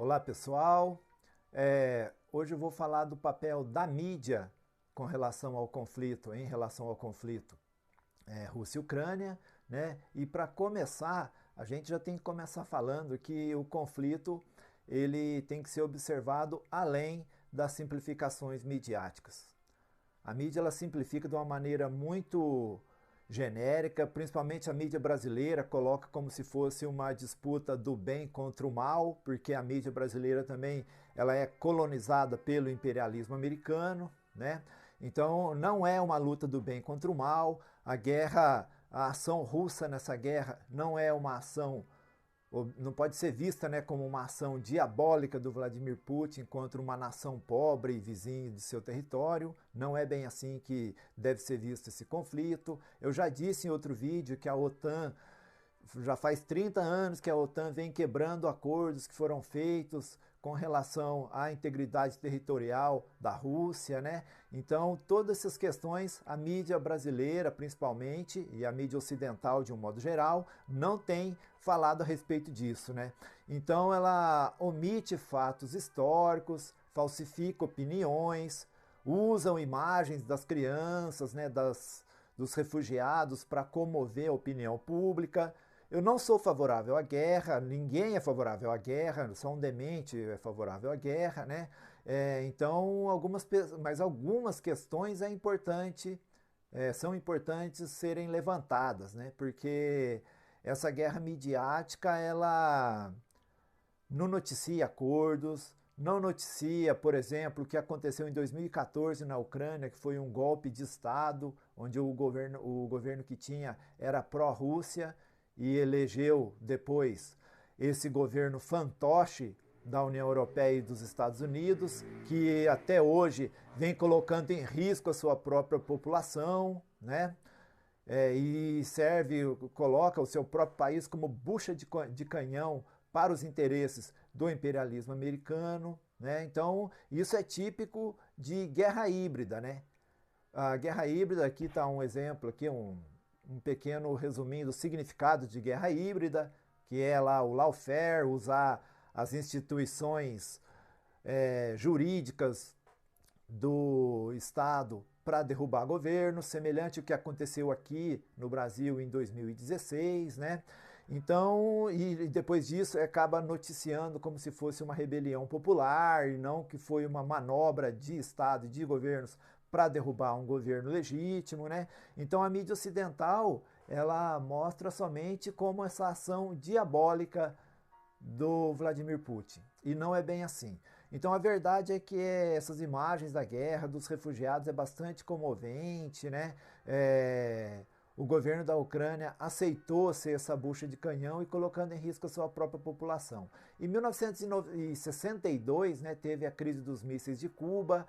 Olá pessoal, hoje eu vou falar do papel da mídia com relação ao conflito, em relação ao conflito Rússia e Ucrânia, né? E para começar, a gente já tem que começar falando que o conflito ele tem que ser observado além das simplificações midiáticas. A mídia ela simplifica de uma maneira muito genérica, principalmente a mídia brasileira coloca como se fosse uma disputa do bem contra o mal, porque a mídia brasileira também ela é colonizada pelo imperialismo americano, né? Então não é uma luta do bem contra o mal, a ação russa nessa guerra não é uma ação, não pode ser vista, né, como uma ação diabólica do Vladimir Putin contra uma nação pobre e vizinha de seu território. Não é bem assim que deve ser visto esse conflito. Eu já disse em outro vídeo que a OTAN, já faz 30 anos que a OTAN vem quebrando acordos que foram feitos com relação à integridade territorial da Rússia, né? Então, todas essas questões, a mídia brasileira, principalmente, e a mídia ocidental de um modo geral, não tem falado a respeito disso, né? Então, ela omite fatos históricos, falsifica opiniões, usam imagens das crianças, né, dos refugiados para comover a opinião pública. Eu não sou favorável à guerra, ninguém é favorável à guerra, só um demente é favorável à guerra, né? Então, mas algumas questões são importantes serem levantadas, né? Porque essa guerra midiática, ela não noticia acordos, não noticia, por exemplo, o que aconteceu em 2014 na Ucrânia, que foi um golpe de Estado, onde o governo que tinha era pró-Rússia e elegeu depois esse governo fantoche da União Europeia e dos Estados Unidos, que até hoje vem colocando em risco a sua própria população, né? Coloca o seu próprio país como bucha de canhão para os interesses do imperialismo americano, né? Então, isso é típico de guerra híbrida, né? A guerra híbrida, aqui está um exemplo, aqui um pequeno resuminho do significado de guerra híbrida, que é lá o lawfare, usar as instituições jurídicas do Estado para derrubar governo, semelhante ao que aconteceu aqui no Brasil em 2016, né? Então, e depois disso acaba noticiando como se fosse uma rebelião popular e não que foi uma manobra de Estado e de governos para derrubar um governo legítimo, né? Então a mídia ocidental, ela mostra somente como essa ação diabólica do Vladimir Putin. E não é bem assim. Então a verdade é que essas imagens da guerra, dos refugiados, é bastante comovente, né? O governo da Ucrânia aceitou ser essa bucha de canhão e colocando em risco a sua própria população. Em 1962, né, teve a crise dos mísseis de Cuba,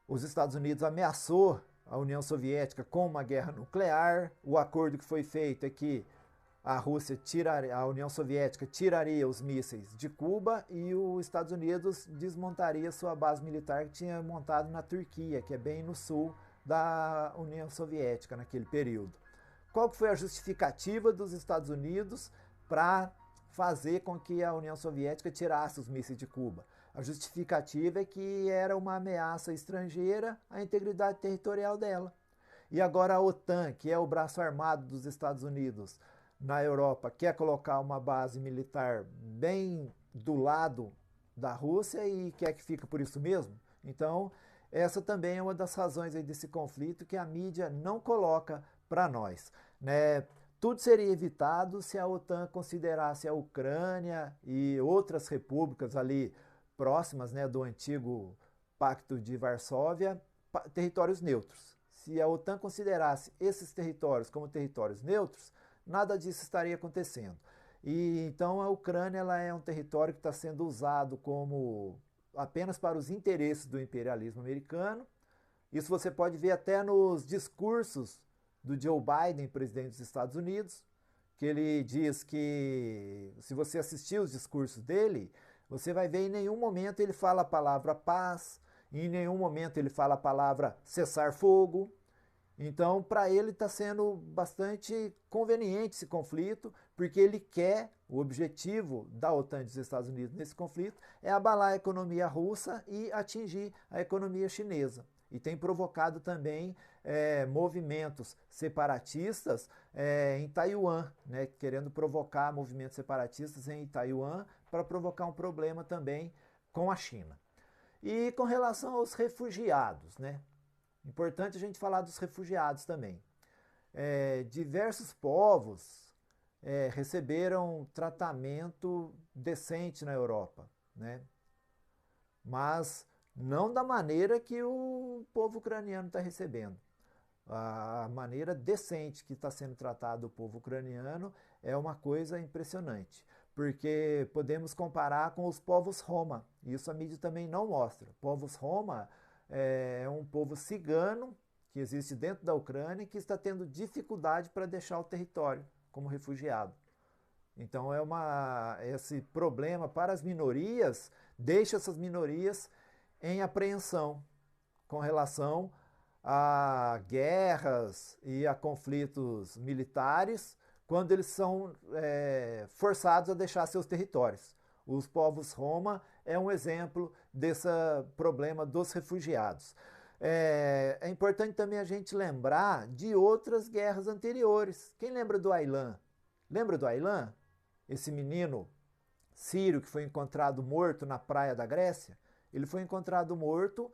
os Estados Unidos ameaçou a União Soviética com uma guerra nuclear. O acordo que foi feito é que a União Soviética tiraria os mísseis de Cuba e os Estados Unidos desmontaria sua base militar que tinha montado na Turquia, que é bem no sul da União Soviética naquele período. Qual foi a justificativa dos Estados Unidos para fazer com que a União Soviética tirasse os mísseis de Cuba? A justificativa é que era uma ameaça estrangeira à integridade territorial dela. E agora a OTAN, que é o braço armado dos Estados Unidos na Europa, quer colocar uma base militar bem do lado da Rússia e quer que fique por isso mesmo. Então, essa também é uma das razões aí desse conflito que a mídia não coloca para nós, né? Tudo seria evitado se a OTAN considerasse a Ucrânia e outras repúblicas ali próximas, né, do antigo Pacto de Varsóvia, territórios neutros. Se a OTAN considerasse esses territórios como territórios neutros, nada disso estaria acontecendo. E então a Ucrânia ela é um território que está sendo usado como apenas para os interesses do imperialismo americano. Isso você pode ver até nos discursos do Joe Biden, presidente dos Estados Unidos, que ele diz que, se você assistir os discursos dele, você vai ver em nenhum momento ele fala a palavra paz, em nenhum momento ele fala a palavra cessar fogo, Então, para ele está sendo bastante conveniente esse conflito, porque ele quer, o objetivo da OTAN e dos Estados Unidos nesse conflito é abalar a economia russa e atingir a economia chinesa. E tem provocado também movimentos separatistas em Taiwan, né, querendo provocar movimentos separatistas em Taiwan para provocar um problema também com a China. E com relação aos refugiados, né? Importante a gente falar dos refugiados também. Diversos povos receberam tratamento decente na Europa, né? Mas não da maneira que o povo ucraniano está recebendo. A maneira decente que está sendo tratado o povo ucraniano é uma coisa impressionante, porque podemos comparar com os povos Roma, e isso a mídia também não mostra. Povos Roma é um povo cigano que existe dentro da Ucrânia e que está tendo dificuldade para deixar o território como refugiado. Então esse problema para as minorias deixa essas minorias em apreensão com relação a guerras e a conflitos militares quando eles são forçados a deixar seus territórios. Os povos Roma é um exemplo desse problema dos refugiados. É importante também a gente lembrar de outras guerras anteriores. Quem lembra do Aylan? Lembra do Aylan? Esse menino sírio que foi encontrado morto na praia da Grécia? Ele foi encontrado morto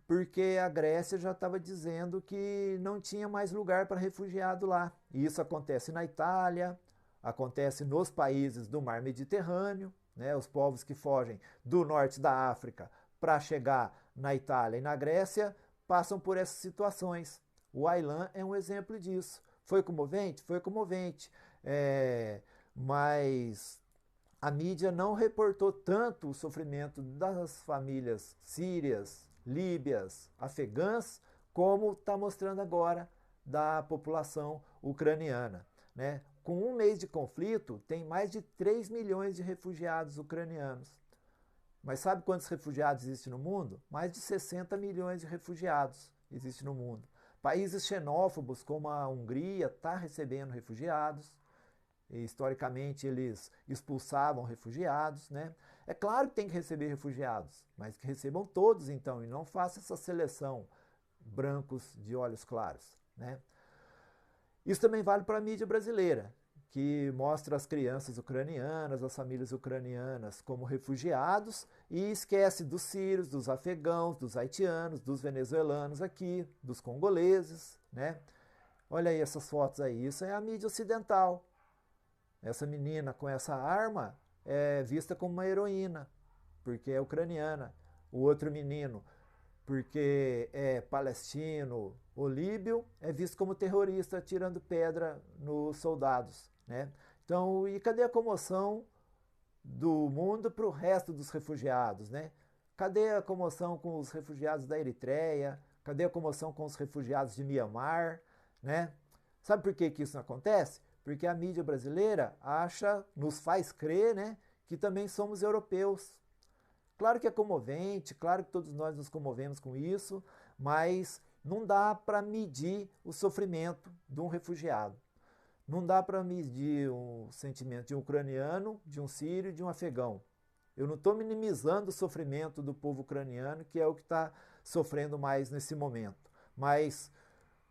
porque a Grécia já estava dizendo que não tinha mais lugar para refugiado lá. E isso acontece na Itália, acontece nos países do mar Mediterrâneo, né? Os povos que fogem do norte da África para chegar na Itália e na Grécia passam por essas situações. O Aylan é um exemplo disso. Foi comovente? Foi comovente. Mas a mídia não reportou tanto o sofrimento das famílias sírias, líbias, afegãs, como está mostrando agora da população ucraniana, né? Com um mês de conflito, tem mais de 3 milhões de refugiados ucranianos. Mas sabe quantos refugiados existem no mundo? Mais de 60 milhões de refugiados existem no mundo. Países xenófobos como a Hungria está recebendo refugiados. E, historicamente, eles expulsavam refugiados, né? É claro que tem que receber refugiados, mas que recebam todos, então, e não faça essa seleção brancos de olhos claros, né? Isso também vale para a mídia brasileira, que mostra as crianças ucranianas, as famílias ucranianas como refugiados e esquece dos sírios, dos afegãos, dos haitianos, dos venezuelanos aqui, dos congoleses, né? Olha aí essas fotos aí, isso é a mídia ocidental. Essa menina com essa arma é vista como uma heroína, porque é ucraniana. O outro menino, porque é palestino ou líbio, é visto como terrorista atirando pedra nos soldados, né? Então, e cadê a comoção do mundo para o resto dos refugiados, né? Cadê a comoção com os refugiados da Eritreia? Cadê a comoção com os refugiados de Mianmar, né? Sabe por que isso não acontece? Porque a mídia brasileira nos faz crer, né, que também somos europeus. Claro que é comovente, claro que todos nós nos comovemos com isso, mas não dá para medir o sofrimento de um refugiado. Não dá para medir o sentimento de um ucraniano, de um sírio, de um afegão. Eu não estou minimizando o sofrimento do povo ucraniano, que é o que está sofrendo mais nesse momento. Mas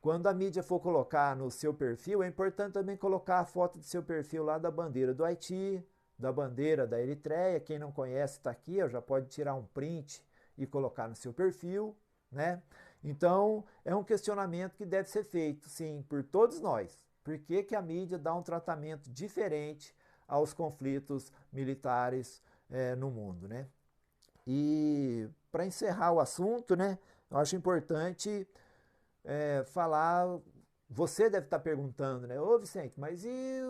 quando a mídia for colocar no seu perfil, é importante também colocar a foto do seu perfil lá da bandeira do Haiti, da bandeira da Eritreia. Quem não conhece está aqui, já pode tirar um print e colocar no seu perfil, né? Então, é um questionamento que deve ser feito, sim, por todos nós. Por que a mídia dá um tratamento diferente aos conflitos militares no mundo, né? E para encerrar o assunto, né, eu acho importante falar. Você deve estar perguntando, né? Ô Vicente, mas e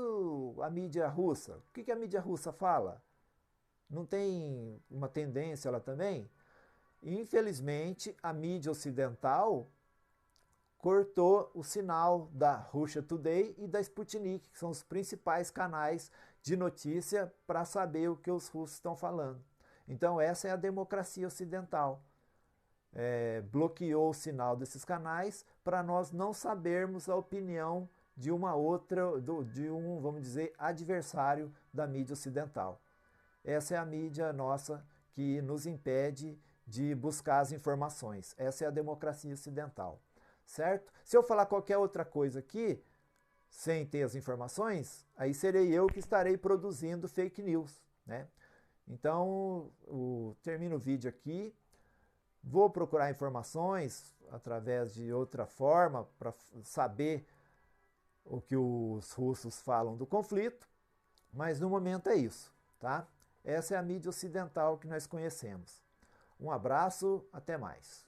a mídia russa? O que a mídia russa fala? Não tem uma tendência lá também? Infelizmente, a mídia ocidental cortou o sinal da Russia Today e da Sputnik, que são os principais canais de notícia para saber o que os russos estão falando. Então essa é a democracia ocidental. bloqueou o sinal desses canais para nós não sabermos a opinião de uma outra, de um, vamos dizer, adversário da mídia ocidental. Essa é a mídia nossa que nos impede de buscar as informações. Essa é a democracia ocidental, certo? Se eu falar qualquer outra coisa aqui, sem ter as informações, aí serei eu que estarei produzindo fake news, né? Então, termino o vídeo aqui. Vou procurar informações através de outra forma para saber o que os russos falam do conflito, mas no momento é isso, tá? Essa é a mídia ocidental que nós conhecemos. Um abraço, até mais.